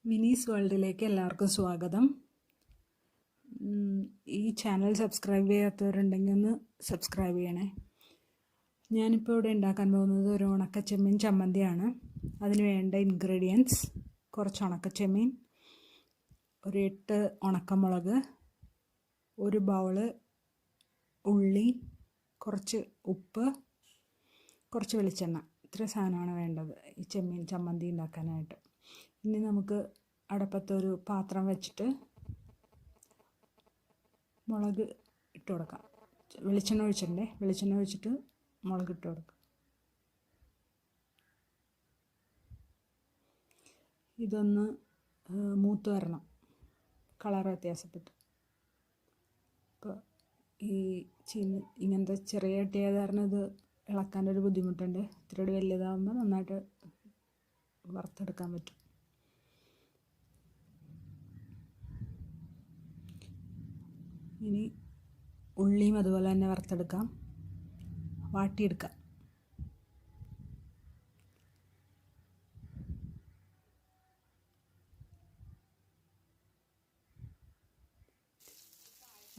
വിനീസ് വേൾഡിലേക്ക് എല്ലാവർക്കും സ്വാഗതം. ഈ ചാനൽ സബ്സ്ക്രൈബ് ചെയ്യാത്തവരുണ്ടെങ്കിൽ ഒന്ന് സബ്സ്ക്രൈബ് ചെയ്യണേ. ഞാനിപ്പോൾ ഇവിടെ ഉണ്ടാക്കാൻ പോകുന്നത് ഒരു ഉണക്കച്ചെമ്മീൻ ചമ്മന്തിയാണ്. അതിന് വേണ്ട ഇൻഗ്രീഡിയൻസ്: കുറച്ച് ഉണക്കച്ചെമ്മീൻ, ഒരു 8 ഉണക്കമുളക്, ഒരു ബൗള് ഉള്ളി, കുറച്ച് ഉപ്പ്, കുറച്ച് വെളിച്ചെണ്ണ. ഇത്ര സാധനമാണ് വേണ്ടത് ഈ ചെമ്മീൻ ചമ്മന്തി ഉണ്ടാക്കാനായിട്ട്. ഇനി നമുക്ക് അടുപ്പത്തൊരു പാത്രം വെച്ചിട്ട് മുളക് ഇട്ട് കൊടുക്കാം. വെളിച്ചെണ്ണ ഒഴിച്ചിട്ട് മുളക് ഇട്ട് കൊടുക്കാം. ഇതൊന്ന് മൂത്ത് വരണം, കളർ വ്യത്യാസപ്പെട്ട്. ഇപ്പോൾ ഈ ഇങ്ങനത്തെ ചെറിയ ചട്ടിയായത് കാരണം ഇത് ഇളക്കാനൊരു ബുദ്ധിമുട്ടുണ്ട്. ഇത്തിരി വലിയതാകുമ്പോൾ നന്നായിട്ട് വറുത്തെടുക്കാൻ പറ്റും. ഇനി ഉള്ളിയും അതുപോലെ തന്നെ വറുത്തെടുക്കാം, വാട്ടിയെടുക്കാം.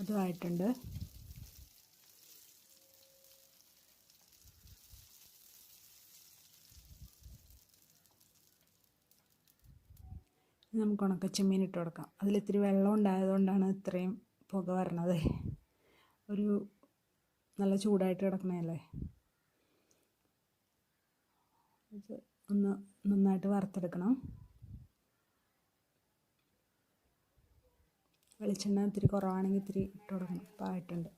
അതുമായിട്ടുണ്ട്. നമുക്ക് ഉണക്കച്ചെമ്മീൻ ഇട്ട് കൊടുക്കാം. അതിലിത്തിരി വെള്ളം ഉണ്ടായതുകൊണ്ടാണ് ഇത്രയും പുക വരണത്. ഒരു നല്ല ചൂടായിട്ട് കിടക്കണല്ലേ. ഇത് ഒന്ന് നന്നായിട്ട് വറുത്തെടുക്കണം. വെളിച്ചെണ്ണ ഇത്തിരി കുറവാണെങ്കിൽ ഇത്തിരി ഇട്ട് കൊടുക്കണം. അപ്പോൾ ആയിട്ടുണ്ട്.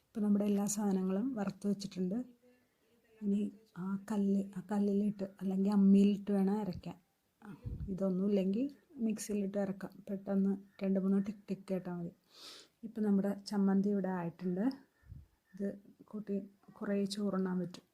ഇപ്പോൾ നമ്മുടെ എല്ലാ സാധനങ്ങളും വറുത്ത് വെച്ചിട്ടുണ്ട്. ഇനി ആ കല്ലിലിട്ട് അല്ലെങ്കിൽ അമ്മിയിലിട്ട് വേണം അരയ്ക്കാൻ. ഇതൊന്നും ഇല്ലെങ്കിൽ മിക്സിയിലിട്ട് അരക്കാം. പെട്ടെന്ന് 2-3 ടിക്ക് ടിക്ക് കേട്ടാൽ മതി. ഇപ്പം നമ്മുടെ ചമ്മന്തി ഇവിടെ ആയിട്ടുണ്ട്. ഇത് കൂട്ടി കുറേ ചോറുണ്ണാൻ പറ്റും.